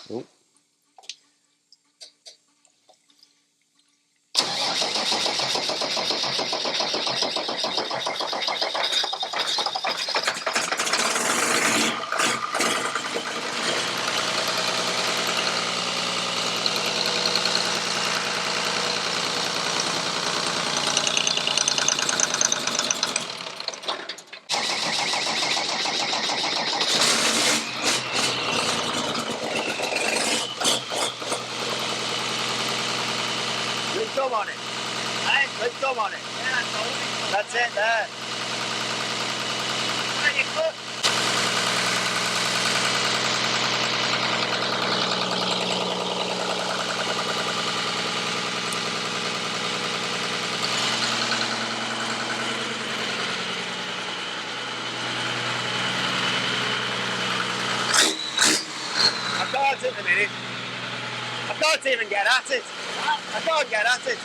Oh. Put gum on it. Hey, put gum on it. Yeah, that's it there. Where you put? I can't at the minute. I can't even get at it. I can't get at it.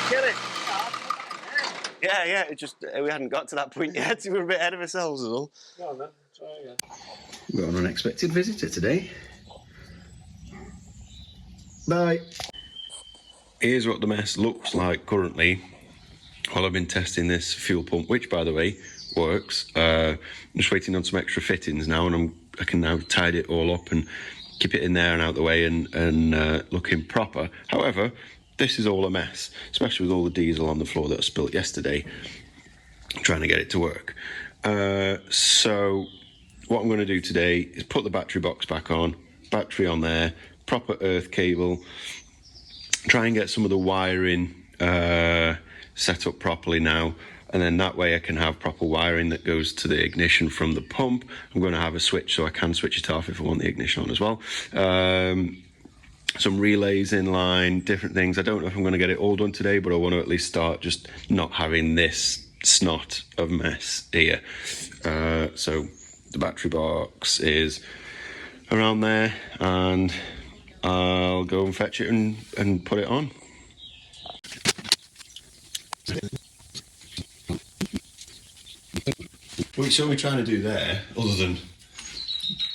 Kill it. Yeah, it just, we hadn't got to that point yet. We were a bit ahead of ourselves as well. Go on then, try again. We've got an unexpected visitor today. Bye. Here's what the mess looks like currently while I've been testing this fuel pump, which, by the way, works. I'm just waiting on some extra fittings now, and I can now tidy it all up and keep it in there and out the way and looking proper. However, this is all a mess, especially with all the diesel on the floor that I spilt yesterday, trying to get it to work. So what I'm going to do today is put the battery box back on, battery on there, proper earth cable, try and get some of the wiring set up properly now, and then that way I can have proper wiring that goes to the ignition from the pump. I'm going to have a switch so I can switch it off if I want the ignition on as well. Some relays in line, different things. I don't know if I'm going to get it all done today, but I want to at least start just not having this snot of mess here. So the battery box is around there, and I'll go and fetch it and put it on. What are we trying to do there, other than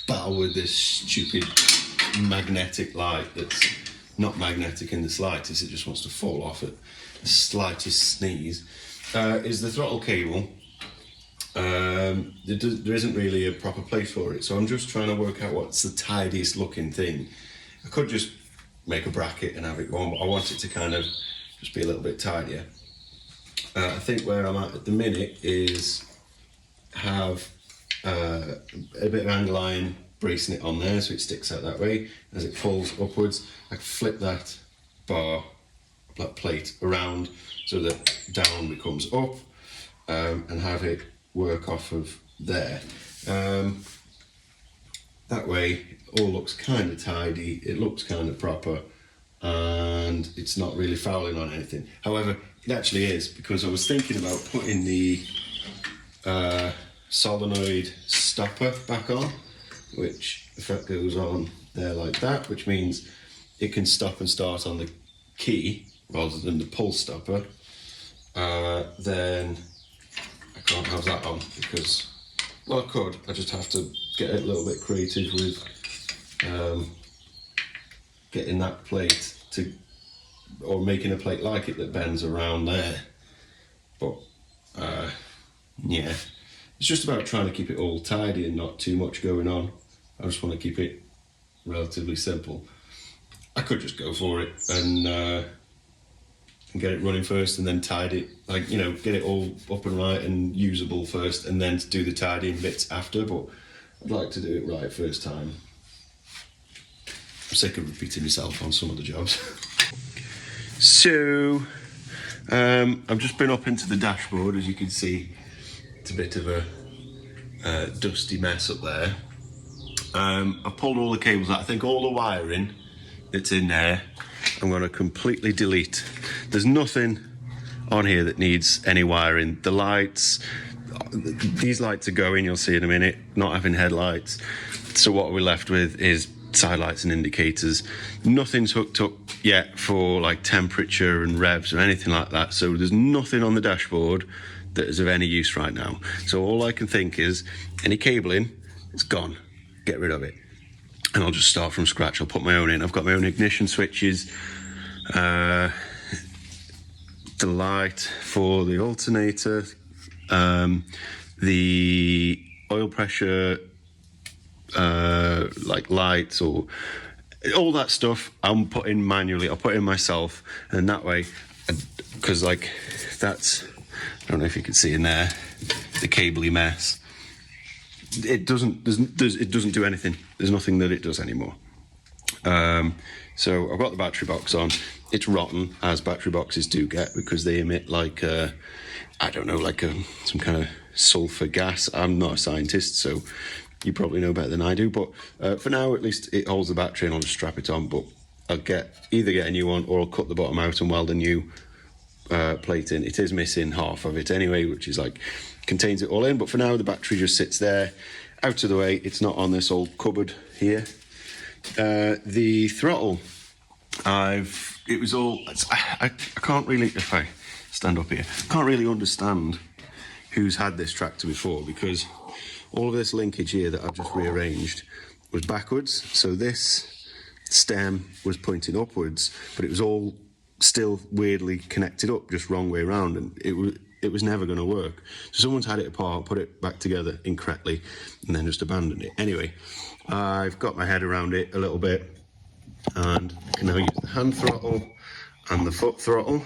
battle with this stupid magnetic light that's not magnetic in the slightest, it just wants to fall off at the slightest sneeze, is the throttle cable. There isn't really a proper place for it, so I'm just trying to work out what's the tidiest looking thing. I could just make a bracket and have it on, but I want it to kind of just be a little bit tidier. I think where I'm at the minute is have a bit of angle iron bracing it on there so it sticks out that way. As it falls upwards, I can flip that plate around so that down becomes up, and have it work off of there. That way it all looks kind of tidy, it looks kind of proper, and it's not really fouling on anything. However, it actually is, because I was thinking about putting the solenoid stopper back on, which if that goes on there like that, which means it can stop and start on the key rather than the pull stopper, then I can't have that on because, well, I could, I just have to get a little bit creative with getting that plate to, or making a plate like it that bends around there. But yeah, it's just about trying to keep it all tidy and not too much going on. I just want to keep it relatively simple. I could just go for it and get it running first and then tidy it, like, you know, get it all up and right and usable first and then do the tidying bits after, but I'd like to do it right first time. I'm sick of repeating myself on some of the jobs. So, I've just been up into the dashboard. As you can see, it's a bit of a dusty mess up there. I've pulled all the cables out. I think all the wiring that's in there, I'm going to completely delete. There's nothing on here that needs any wiring. The lights, these lights are going, you'll see in a minute, not having headlights. So what we're left with is side lights and indicators. Nothing's hooked up yet for like temperature and revs or anything like that, so there's nothing on the dashboard that is of any use right now. So all I can think is any cabling, it's gone, get rid of it, and I'll just start from scratch. I'll put my own in. I've got my own ignition switches, the light for the alternator, the oil pressure like lights, or all that stuff I'm putting manually. I'll put in myself, and that way, because like that's, I don't know if you can see in there the cabley mess. It doesn't do anything. There's nothing that it does anymore. So I've got the battery box on. It's rotten, as battery boxes do get, because they emit like I don't know, like some kind of sulfur gas. I'm not a scientist, so you probably know better than I do. But for now, at least it holds the battery, and I'll just strap it on. But I'll either get a new one, or I'll cut the bottom out and weld a new plate in. It is missing half of it anyway, which is like contains it all in. But for now, the battery just sits there, out of the way. It's not on this old cupboard here. The throttle, I can't really, if I stand up here, can't really understand who's had this tractor before, because all of this linkage here that I've just rearranged was backwards. So this stem was pointing upwards, but it was all still weirdly connected up, just wrong way around, and it was never going to work. So someone's had it apart, put it back together incorrectly, and then just abandoned it. Anyway, I've got my head around it a little bit, and I can now use the hand throttle and the foot throttle,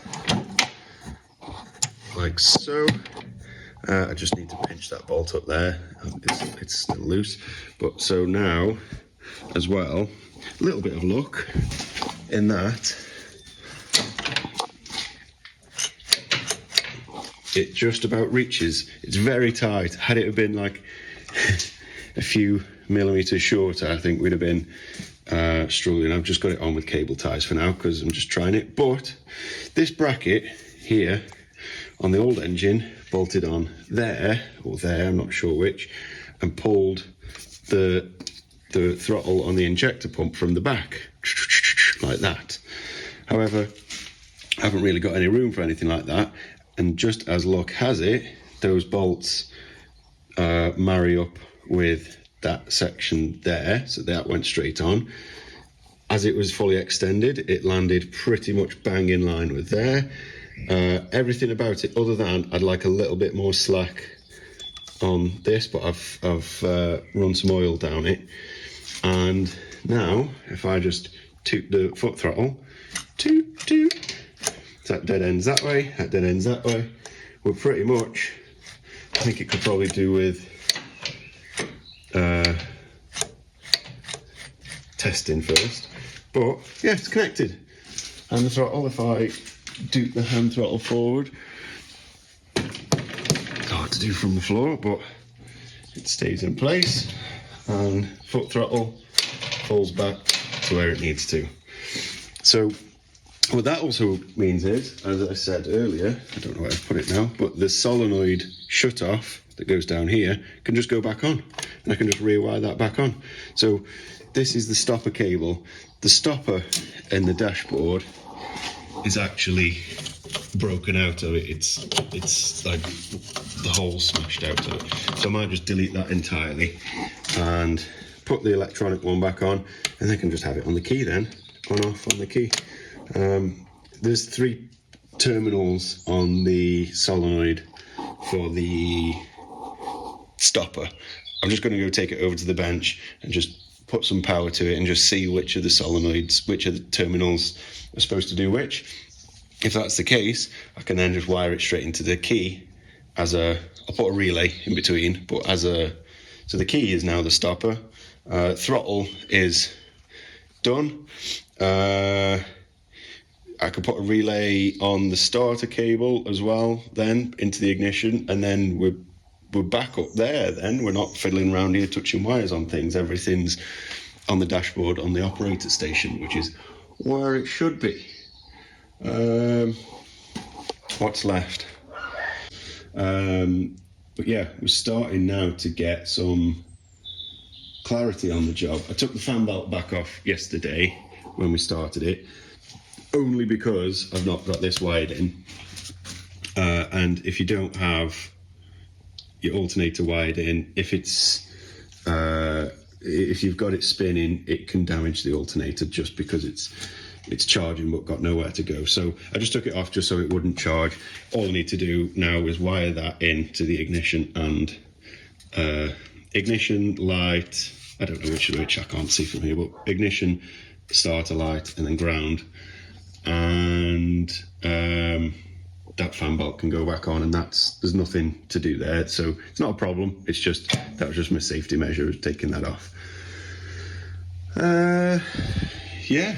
like so. I just need to pinch that bolt up there. It's still loose. But so now, as well, a little bit of luck in that it just about reaches. It's very tight. Had it have been like a few millimeters shorter, I think we'd have been struggling. I've just got it on with cable ties for now, because I'm just trying it. But this bracket here on the old engine bolted on there, or there, I'm not sure which, and pulled the throttle on the injector pump from the back, like that. However, I haven't really got any room for anything like that, and just as luck has it, those bolts marry up with that section there, so that went straight on. As it was fully extended, it landed pretty much bang in line with there. Everything about it, other than I'd like a little bit more slack on this, but I've run some oil down it. And now, if I just toot the foot throttle, toot, toot, that dead ends that way, that dead ends that way. We're pretty much, I think it could probably do with testing first. But yeah, it's connected. And the throttle, if I do the hand throttle forward, it's hard to do from the floor, but it stays in place, and foot throttle falls back to where it needs to. So what that also means is, as I said earlier, I don't know where I've put it now, but the solenoid shut off that goes down here can just go back on, and I can just rewire that back on. So this is the stopper cable. The stopper in the dashboard is actually broken out of it. It's like the hole smashed out of it. So I might just delete that entirely and put the electronic one back on, and I can just have it on the key then, on off on the key. There's 3 terminals on the solenoid for the stopper. I'm just going to go take it over to the bench and just put some power to it and just see which of the solenoids, which of the terminals are supposed to do which. If that's the case, I can then just wire it straight into the key as I'll put a relay in between, but so the key is now the stopper. Throttle is done. I could put a relay on the starter cable as well, then into the ignition, and then we're back up there. Then we're not fiddling around here touching wires on things. Everything's on the dashboard on the operator station, which is where it should be. What's left? But yeah, we're starting now to get some clarity on the job. I took the fan belt back off yesterday when we started it, only because I've not got this wired in. And if you don't have your alternator wired in, if you've got it spinning, it can damage the alternator just because it's charging but got nowhere to go. So I just took it off just so it wouldn't charge. All I need to do now is wire that in to the ignition and ignition light. I don't know which I can't see from here, but ignition, starter light, and then ground. And that fan belt can go back on, and there's nothing to do there, so it's not a problem. It's just that was just my safety measure, taking that off. Yeah,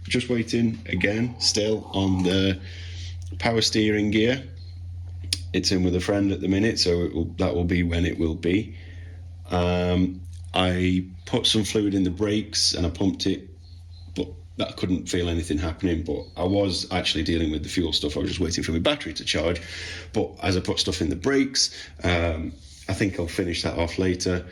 just waiting again still on the power steering gear. It's in with a friend at the minute, so that will be when it will be. I put some fluid in the brakes and I pumped it, but I couldn't feel anything happening. But I was actually dealing with the fuel stuff. I was just waiting for my battery to charge. But as I put stuff in the brakes, I think I'll finish that off later.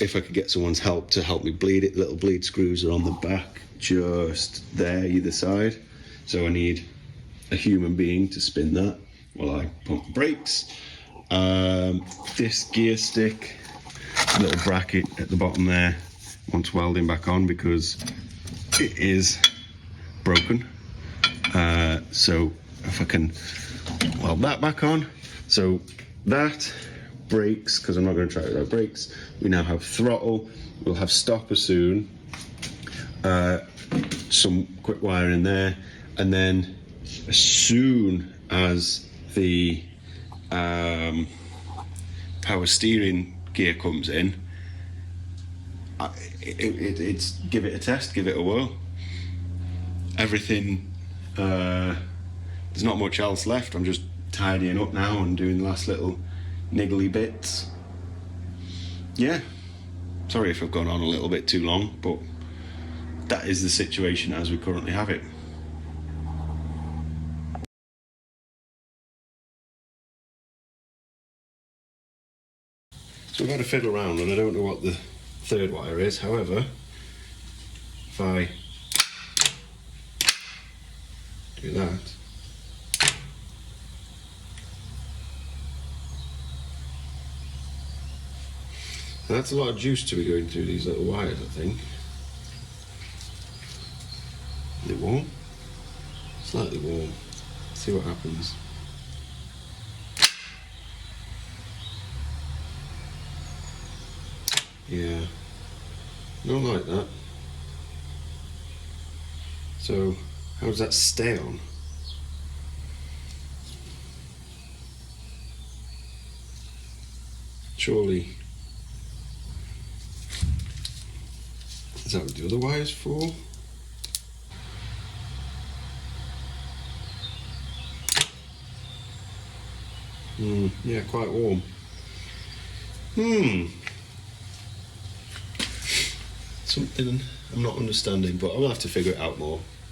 If I could get someone's help to help me bleed it, little bleed screws are on the back, just there either side. So I need a human being to spin that while I pump the brakes. This gear stick, little bracket at the bottom there, wants welding back on because it is broken. So if I can weld that back on. So that, brakes, because I'm not going to try it without brakes. We now have throttle, we'll have stopper soon, some quick wire in there, and then as soon as the power steering gear comes in, it's give it a test, give it a whirl. Everything, there's not much else left. I'm just tidying up now and doing the last little niggly bits. Yeah, sorry if I've gone on a little bit too long, but that is the situation as we currently have it. So I've had a fiddle around and I don't know what the third wire is. However, if I do that, that's a lot of juice to be going through these little wires, I think. Is it warm? Slightly warm. Let's see what happens. Yeah, not like that. So, how does that stay on? Surely, is that what the other wire's for? Yeah, quite warm. Something I'm not understanding, but I'll have to figure it out more.